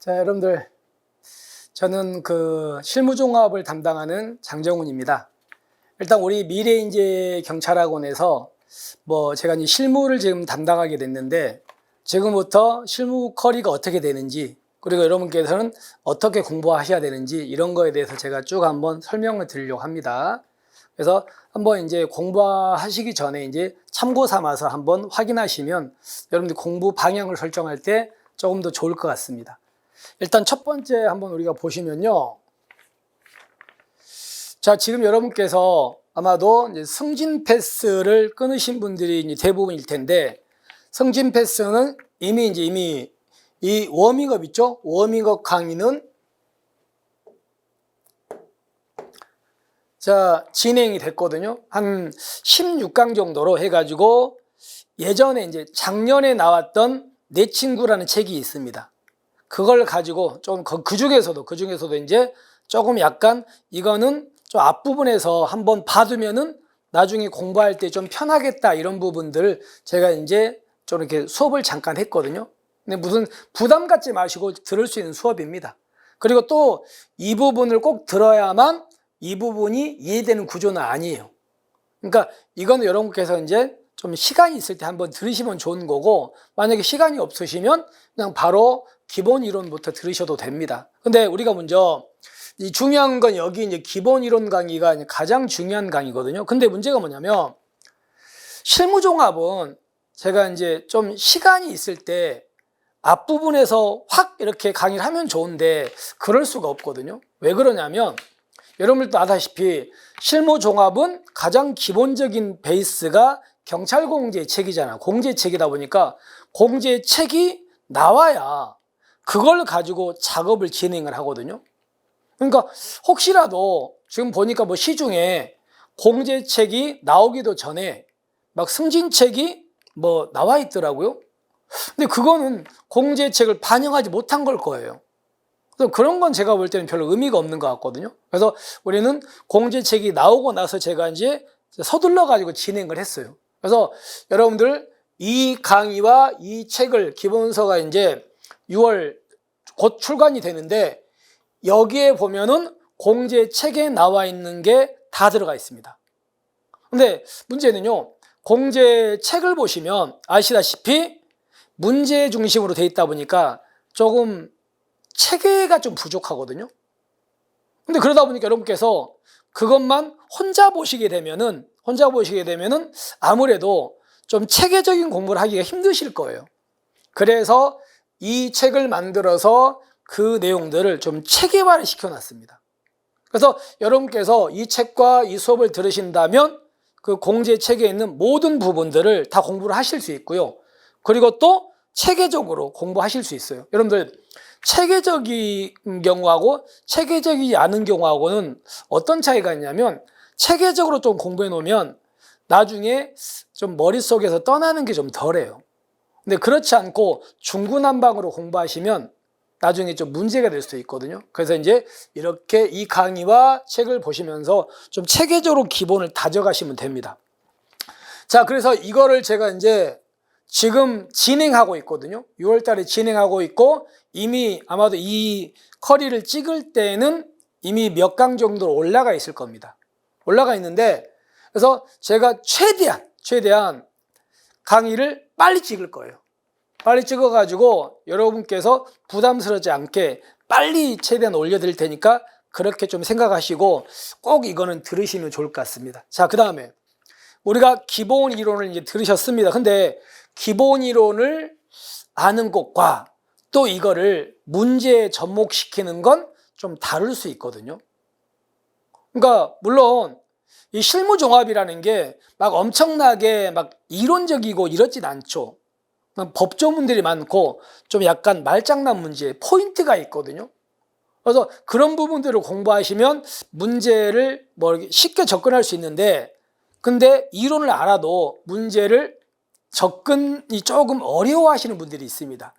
자, 여러분들, 저는 실무종합을 담당하는 장정훈입니다. 일단 우리 미래인재 경찰학원에서 제가 이제 실무를 지금 담당하게 됐는데, 지금부터 실무 커리가 어떻게 되는지, 그리고 여러분께서는 어떻게 공부하셔야 되는지 이런 거에 대해서 제가 쭉 한번 설명을 드리려고 합니다. 그래서 한번 이제 공부하시기 전에 이제 참고 삼아서 한번 확인하시면 여러분들 공부 방향을 설정할 때 조금 더 좋을 것 같습니다. 일단 첫 번째 한번 우리가 보시면요. 자, 지금 여러분께서 아마도 이제 승진 패스를 끊으신 분들이 이제 대부분일 텐데, 승진 패스는 이미 이 워밍업 있죠? 워밍업 강의는 자, 진행이 됐거든요. 한 16강 정도로 해가지고 예전에 이제 작년에 나왔던 내 친구라는 책이 있습니다. 그걸 가지고 좀 그 중에서도 이제 조금 약간 이거는 좀 앞부분에서 한번 봐두면은 나중에 공부할 때 좀 편하겠다 이런 부분들을 제가 이제 좀 이렇게 수업을 잠깐 했거든요. 근데 무슨 부담 갖지 마시고 들을 수 있는 수업입니다. 그리고 또 이 부분을 꼭 들어야만 이 부분이 이해되는 구조는 아니에요. 그러니까 이거는 여러분께서 이제 좀 시간이 있을 때 한번 들으시면 좋은 거고, 만약에 시간이 없으시면 그냥 바로 기본 이론부터 들으셔도 됩니다. 근데 우리가 먼저 이 중요한 건 여기 이제 기본 이론 강의가 가장 중요한 강의거든요. 근데 문제가 뭐냐면 실무종합은 제가 이제 좀 시간이 있을 때 앞부분에서 확 이렇게 강의를 하면 좋은데 그럴 수가 없거든요. 왜 그러냐면 여러분들도 아다시피 실무종합은 가장 기본적인 베이스가 경찰공제책이잖아요. 공제책이다 보니까 공제책이 나와야 그걸 가지고 작업을 진행을 하거든요. 그러니까 혹시라도 지금 보니까 시중에 공제책이 나오기도 전에 막 승진책이 나와 있더라고요. 근데 그거는 공제책을 반영하지 못한 걸 거예요. 그래서 그런 건 제가 볼 때는 별로 의미가 없는 것 같거든요. 그래서 우리는 공제책이 나오고 나서 제가 이제 서둘러 가지고 진행을 했어요. 그래서 여러분들 이 강의와 이 책을 기본서가 이제 6월 곧 출간이 되는데 여기에 보면은 공제책에 나와 있는 게 다 들어가 있습니다. 근데 문제는요, 공제책을 보시면 아시다시피 문제 중심으로 돼 있다 보니까 조금 체계가 좀 부족하거든요. 근데 그러다 보니까 여러분께서 그것만 혼자 보시게 되면은 아무래도 좀 체계적인 공부를 하기가 힘드실 거예요. 그래서 이 책을 만들어서 그 내용들을 좀 체계화를 시켜놨습니다. 그래서 여러분께서 이 책과 이 수업을 들으신다면 그 공제책에 있는 모든 부분들을 다 공부를 하실 수 있고요. 그리고 또 체계적으로 공부하실 수 있어요. 여러분들 체계적인 경우하고 체계적이지 않은 경우하고는 어떤 차이가 있냐면, 체계적으로 좀 공부해 놓으면 나중에 좀 머릿속에서 떠나는 게 좀 덜해요. 근데 그렇지 않고 중구난방으로 공부하시면 나중에 좀 문제가 될 수도 있거든요. 그래서 이제 이렇게 이 강의와 책을 보시면서 좀 체계적으로 기본을 다져가시면 됩니다. 자, 그래서 이거를 제가 이제 지금 진행하고 있거든요. 6월 달에 진행하고 있고, 이미 아마도 이 커리를 찍을 때는 이미 몇 강 정도로 올라가 있을 겁니다. 올라가 있는데, 그래서 제가 최대한 강의를 빨리 찍을 거예요. 빨리 찍어가지고 여러분께서 부담스럽지 않게 빨리 최대한 올려드릴 테니까 그렇게 좀 생각하시고 꼭 이거는 들으시면 좋을 것 같습니다. 자, 그 다음에 우리가 기본 이론을 이제 들으셨습니다. 근데 기본 이론을 아는 것과 또 이거를 문제에 접목시키는 건 좀 다를 수 있거든요. 그러니까 물론 이 실무종합이라는 게 막 엄청나게 막 이론적이고 이렇진 않죠. 법조문들이 많고 좀 약간 말장난 문제, 포인트가 있거든요. 그래서 그런 부분들을 공부하시면 문제를 쉽게 접근할 수 있는데, 근데 이론을 알아도 문제를 접근이 조금 어려워하시는 분들이 있습니다.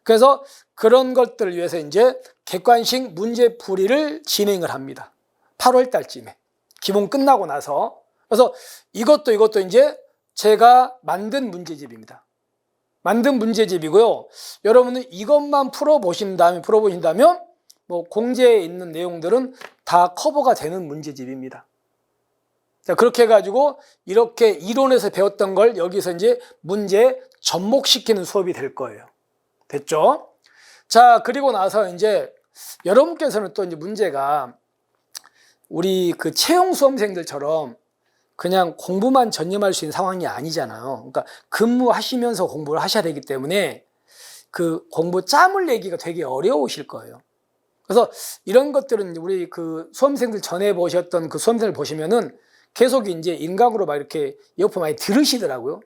그래서 그런 것들을 위해서 이제 객관식 문제풀이를 진행을 합니다. 8월 달쯤에 기본 끝나고 나서. 그래서 이것도 이제 제가 만든 문제집입니다. 만든 문제집이고요. 여러분은 이것만 풀어보신다면 뭐 공제에 있는 내용들은 다 커버가 되는 문제집입니다. 자, 그렇게 해가지고 이렇게 이론에서 배웠던 걸 여기서 이제 문제에 접목시키는 수업이 될 거예요. 됐죠? 자, 그리고 나서 이제 여러분께서는 또 이제 문제가 우리 그 채용 수험생들처럼 그냥 공부만 전념할 수 있는 상황이 아니잖아요. 그러니까 근무하시면서 공부를 하셔야 되기 때문에 그 공부 짬을 내기가 되게 어려우실 거예요. 그래서 이런 것들은 우리 그 수험생들 전에 보셨던 그 수험생을 보시면은 계속 이제 인강으로 막 이렇게 이어폰 많이 들으시더라고요.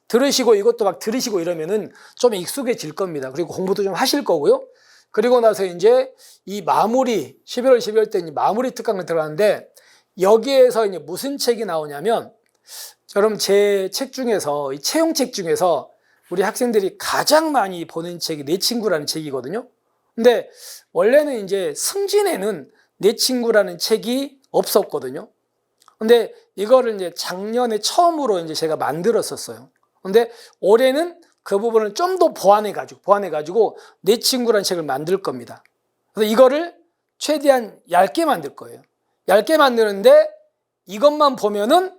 들으시고 이것도 막 들으시고 이러면은 좀 익숙해질 겁니다. 그리고 공부도 좀 하실 거고요. 그리고 나서 이제 이 마무리 11월 12월 때 마무리 특강을 들어가는데 여기에서 이제 무슨 책이 나오냐면 여러분 제 책 중에서 이 채용책 중에서 우리 학생들이 가장 많이 보는 책이 내 친구라는 책이거든요. 근데 원래는 이제 승진에는 내 친구라는 책이 없었거든요. 근데 이거를 이제 작년에 처음으로 이제 제가 만들었었어요. 근데 올해는 그 부분을 좀 더 보완해가지고 내 친구라는 책을 만들 겁니다. 그래서 이거를 최대한 얇게 만들 거예요. 얇게 만드는데 이것만 보면은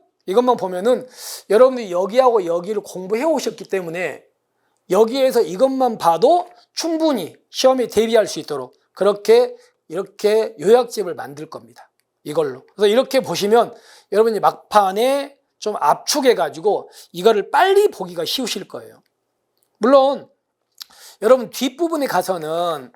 여러분들이 여기하고 여기를 공부해 오셨기 때문에 여기에서 이것만 봐도 충분히 시험에 대비할 수 있도록 그렇게 이렇게 요약집을 만들 겁니다. 이걸로. 그래서 이렇게 보시면 여러분이 막판에 좀 압축해가지고 이거를 빨리 보기가 쉬우실 거예요. 물론 여러분 뒷부분에 가서는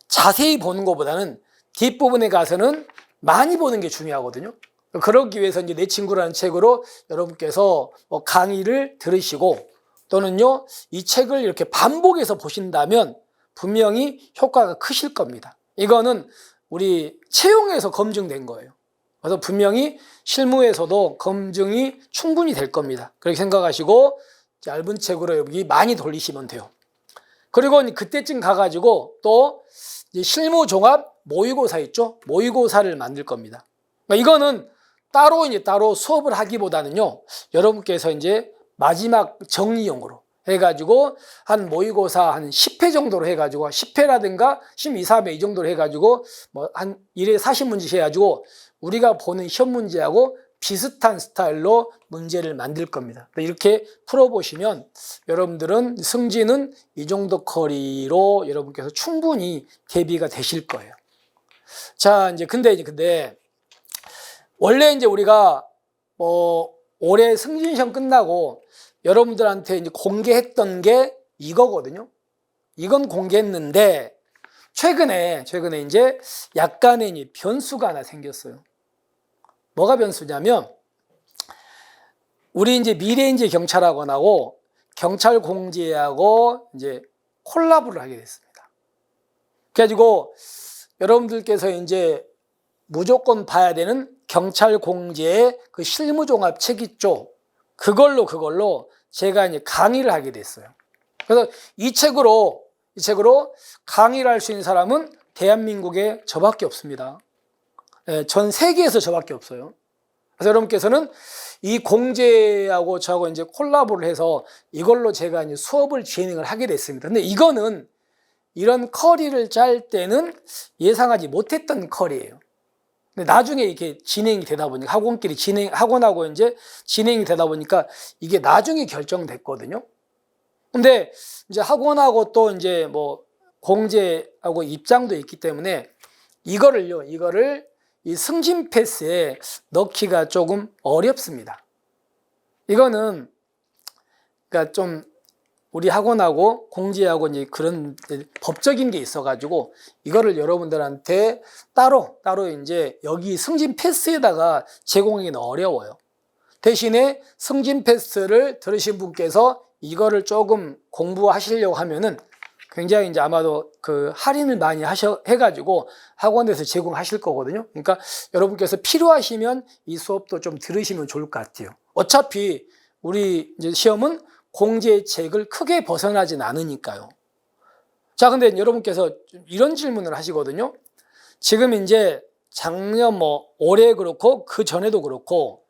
자세히 보는 것보다는 뒷부분에 가서는 많이 보는 게 중요하거든요. 그러기 위해서 이제 내 친구라는 책으로 여러분께서 강의를 들으시고 또는요 이 책을 이렇게 반복해서 보신다면 분명히 효과가 크실 겁니다. 이거는 우리 채용에서 검증된 거예요. 그래서 분명히 실무에서도 검증이 충분히 될 겁니다. 그렇게 생각하시고 얇은 책으로 여기 많이 돌리시면 돼요. 그리고 그때쯤 가가지고 또 실무 종합 모의고사 있죠? 모의고사를 만들 겁니다. 이거는 따로 수업을 하기보다는요, 여러분께서 이제 마지막 정리용으로 해가지고 한 모의고사 한 10회 정도로 해가지고 10회라든가 12, 3회 이 정도로 해가지고 뭐 한 1회 40문제 해가지고 우리가 보는 시험 문제하고 비슷한 스타일로 문제를 만들 겁니다. 이렇게 풀어보시면 여러분들은 승진은 이 정도 거리로 여러분께서 충분히 대비가 되실 거예요. 자, 이제 근데 원래 이제 우리가 올해 승진 시험 끝나고 여러분들한테 이제 공개했던 게 이거거든요. 이건 공개했는데 최근에 이제 약간의 변수가 하나 생겼어요. 뭐가 변수냐면 우리 이제 미래인재 경찰학원하고 경찰공제하고 이제 콜라보를 하게 됐습니다. 그래가지고 여러분들께서 이제 무조건 봐야 되는 경찰공제의 그 실무종합 책 있죠. 그걸로 제가 이제 강의를 하게 됐어요. 그래서 이 책으로 강의를 할 수 있는 사람은 대한민국에 저밖에 없습니다. 전 세계에서 저밖에 없어요. 그래서 여러분께서는 이 공제하고 저하고 이제 콜라보를 해서 이걸로 제가 이제 수업을 진행을 하게 됐습니다. 근데 이거는 이런 커리를 짤 때는 예상하지 못했던 커리예요. 근데 나중에 이렇게 진행이 되다 보니까 학원하고 이제 진행이 되다 보니까 이게 나중에 결정됐거든요. 근데 이제 학원하고 또 이제 뭐 공제하고 입장도 있기 때문에 이거를 이 승진 패스에 넣기가 조금 어렵습니다. 이거는 그러니까 좀 우리 학원하고 공제하고 이제 그런 법적인 게 있어가지고 이거를 여러분들한테 따로 이제 여기 승진 패스에다가 제공하기는 어려워요. 대신에 승진 패스를 들으신 분께서 이거를 조금 공부하시려고 하면은 굉장히 이제 아마도 그 할인을 많이 해가지고 학원에서 제공하실 거거든요. 그러니까 여러분께서 필요하시면 이 수업도 좀 들으시면 좋을 것 같아요. 어차피 우리 이제 시험은 공제의 책을 크게 벗어나진 않으니까요. 자, 근데 여러분께서 이런 질문을 하시거든요. 지금 이제 작년 올해 그렇고 그 전에도 그렇고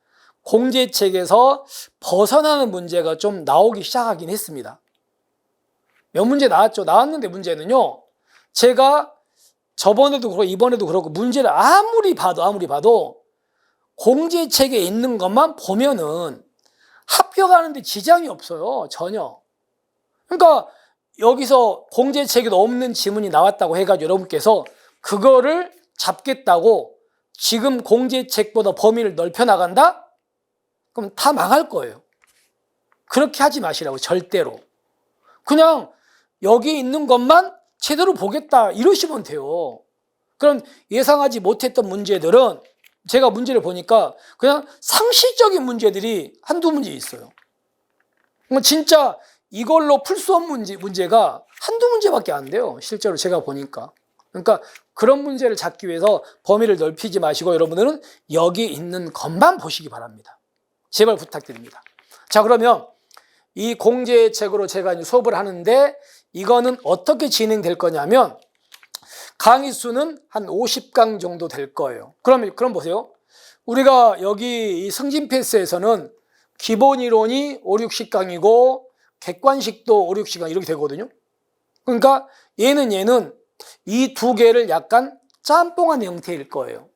공제책에서 벗어나는 문제가 좀 나오기 시작하긴 했습니다. 몇 문제 나왔죠. 나왔는데 문제는요, 제가 저번에도 그렇고 이번에도 그렇고 문제를 아무리 봐도 공제책에 있는 것만 보면은 합격하는데 지장이 없어요. 전혀. 그러니까 여기서 공제책에도 없는 지문이 나왔다고 해가지고 여러분께서 그거를 잡겠다고 지금 공제책보다 범위를 넓혀 나간다? 그럼 다 망할 거예요. 그렇게 하지 마시라고, 절대로. 그냥 여기 있는 것만 제대로 보겠다 이러시면 돼요. 그럼 예상하지 못했던 문제들은 제가 문제를 보니까 그냥 상식적인 문제들이 한두 문제 있어요. 진짜 이걸로 풀 수 없는 문제가 한두 문제밖에 안 돼요. 실제로 제가 보니까. 그러니까 그런 문제를 잡기 위해서 범위를 넓히지 마시고 여러분들은 여기 있는 것만 보시기 바랍니다. 제발 부탁드립니다. 자, 그러면 이 공제책으로 제가 이제 수업을 하는데 이거는 어떻게 진행될 거냐면 강의 수는 한 50강 정도 될 거예요. 그럼 보세요. 우리가 여기 이 승진 패스에서는 기본 이론이 5, 60강이고 객관식도 5, 60강 이렇게 되거든요. 그러니까 얘는 이 두 개를 약간 짬뽕한 형태일 거예요.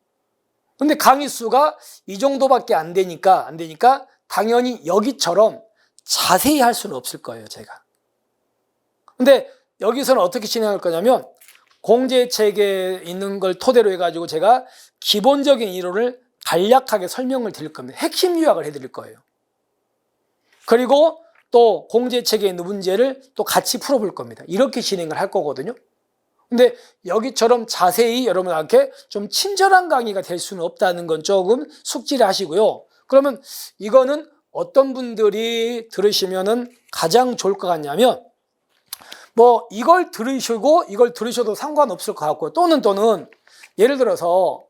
근데 강의 수가 이 정도밖에 안 되니까 당연히 여기처럼 자세히 할 수는 없을 거예요, 제가. 근데 여기서는 어떻게 진행할 거냐면 공제책에 있는 걸 토대로 해가지고 제가 기본적인 이론을 간략하게 설명을 드릴 겁니다. 핵심 요약을 해드릴 거예요. 그리고 또 공제책에 있는 문제를 또 같이 풀어볼 겁니다. 이렇게 진행을 할 거거든요. 근데 여기처럼 자세히 여러분한테 좀 친절한 강의가 될 수는 없다는 건 조금 숙지를 하시고요. 그러면 이거는 어떤 분들이 들으시면은 가장 좋을 것 같냐면 뭐 이걸 들으셔도 상관없을 것 같고 또는 예를 들어서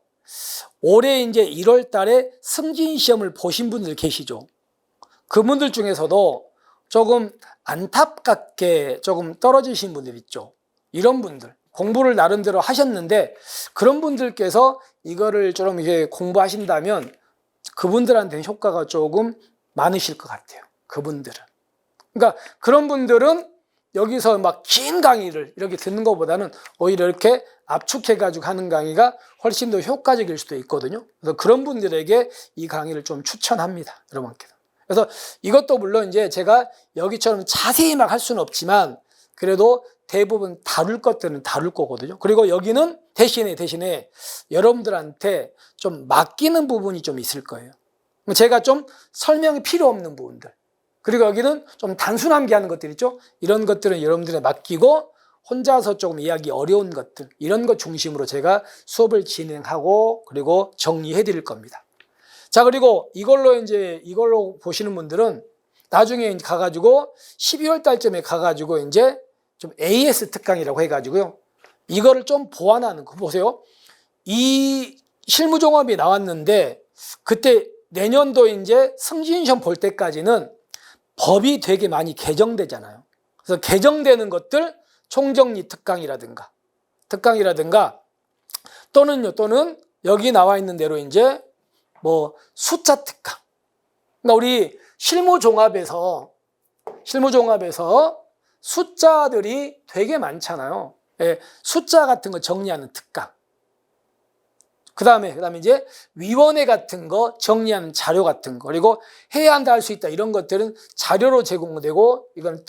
올해 이제 1월 달에 승진 시험을 보신 분들 계시죠. 그분들 중에서도 조금 안타깝게 조금 떨어지신 분들 있죠. 이런 분들 공부를 나름대로 하셨는데 그런 분들께서 이거를 좀 이렇게 공부하신다면 그분들한테는 효과가 조금 많으실 것 같아요. 그분들은. 그러니까 그런 분들은 여기서 막 긴 강의를 이렇게 듣는 것보다는 오히려 이렇게 압축해가지고 하는 강의가 훨씬 더 효과적일 수도 있거든요. 그래서 그런 분들에게 이 강의를 좀 추천합니다. 여러분께서. 그래서 이것도 물론 이제 제가 여기처럼 자세히 막 할 수는 없지만 그래도 대부분 다룰 것들은 다룰 거거든요. 그리고 여기는 대신에 여러분들한테 좀 맡기는 부분이 좀 있을 거예요. 제가 좀 설명이 필요 없는 부분들. 그리고 여기는 좀 단순함게 하는 것들 있죠. 이런 것들은 여러분들에 맡기고 혼자서 조금 이해하기 어려운 것들 이런 것 중심으로 제가 수업을 진행하고 그리고 정리해 드릴 겁니다. 자, 그리고 이걸로 보시는 분들은 나중에 가가지고 12월 달쯤에 가가지고 이제 좀 AS 특강이라고 해가지고요. 이거를 좀 보완하는 거 보세요. 이 실무종합이 나왔는데 그때 내년도 이제 승진시험 볼 때까지는 법이 되게 많이 개정되잖아요. 그래서 개정되는 것들 총정리 특강이라든가 또는 여기 나와 있는 대로 이제 뭐 숫자 특강. 그러니까 우리 실무종합에서 숫자들이 되게 많잖아요. 예, 숫자 같은 거 정리하는 특강. 그다음에 이제 위원회 같은 거 정리하는 자료 같은 거 그리고 해야 한다 할 수 있다 이런 것들은 자료로 제공되고 이건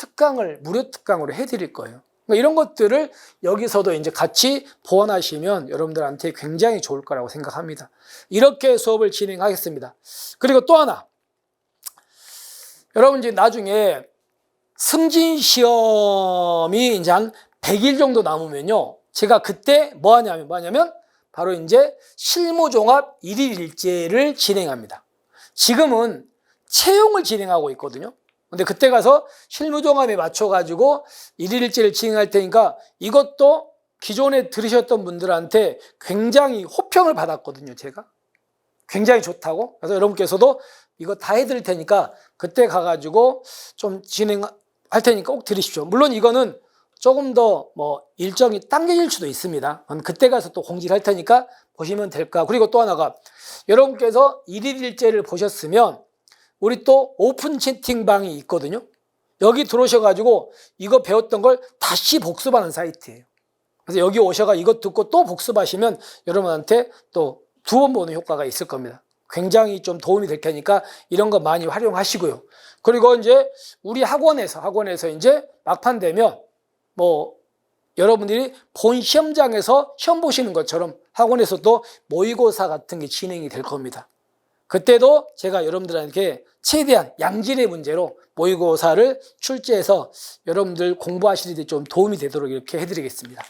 무료 특강으로 해드릴 거예요. 그러니까 이런 것들을 여기서도 이제 같이 보완하시면 여러분들한테 굉장히 좋을 거라고 생각합니다. 이렇게 수업을 진행하겠습니다. 그리고 또 하나, 여러분 이제 나중에 승진 시험이 이제 한 100일 정도 남으면요, 제가 그때 뭐 하냐면 바로 이제 실무종합 1일 일제를 진행합니다. 지금은 채용을 진행하고 있거든요. 근데 그때 가서 실무종합에 맞춰가지고 1일 일제를 진행할 테니까 이것도 기존에 들으셨던 분들한테 굉장히 호평을 받았거든요, 제가. 굉장히 좋다고. 그래서 여러분께서도 이거 다 해드릴 테니까 그때 가가지고 좀 진행할 테니까 꼭 들으십시오. 물론 이거는 조금 더 뭐 일정이 당겨질 수도 있습니다. 그때 가서 또 공지를 할 테니까 보시면 될까. 그리고 또 하나가 여러분께서 1일 일제를 보셨으면 우리 또 오픈 채팅방이 있거든요. 여기 들어오셔가지고 이거 배웠던 걸 다시 복습하는 사이트예요. 그래서 여기 오셔가 이것 듣고 또 복습하시면 여러분한테 또 2번 보는 효과가 있을 겁니다. 굉장히 좀 도움이 될 테니까 이런 거 많이 활용하시고요. 그리고 이제 우리 학원에서 이제 막판 되면 뭐 여러분들이 본 시험장에서 시험 보시는 것처럼 학원에서도 모의고사 같은 게 진행이 될 겁니다. 그때도 제가 여러분들한테 최대한 양질의 문제로 모의고사를 출제해서 여러분들 공부하시는 데 좀 도움이 되도록 이렇게 해드리겠습니다.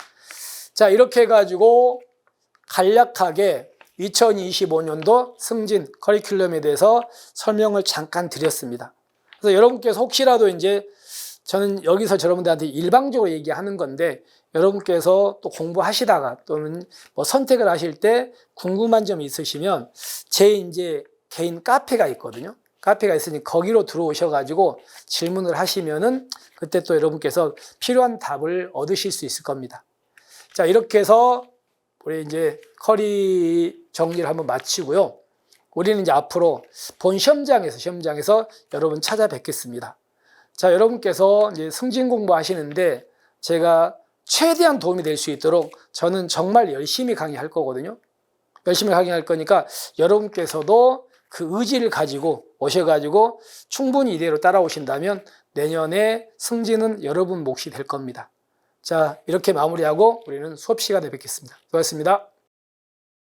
자, 이렇게 해가지고 간략하게 2025년도 승진 커리큘럼에 대해서 설명을 잠깐 드렸습니다. 그래서 여러분께서 혹시라도 이제 저는 여기서 여러분들한테 일방적으로 얘기하는 건데 여러분께서 또 공부하시다가 또는 뭐 선택을 하실 때 궁금한 점이 있으시면 제 이제 개인 카페가 있거든요. 카페가 있으니 거기로 들어오셔가지고 질문을 하시면은 그때 또 여러분께서 필요한 답을 얻으실 수 있을 겁니다. 자, 이렇게 해서 우리 이제 커리 정리를 한번 마치고요. 우리는 이제 앞으로 본 시험장에서 여러분 찾아뵙겠습니다. 자, 여러분께서 이제 승진 공부하시는데 제가 최대한 도움이 될 수 있도록 저는 정말 열심히 강의할 거거든요. 열심히 강의할 거니까 여러분께서도 그 의지를 가지고 오셔가지고 충분히 이대로 따라오신다면 내년에 승진은 여러분 몫이 될 겁니다. 자, 이렇게 마무리하고 우리는 수업 시간에 뵙겠습니다. 수고하셨습니다.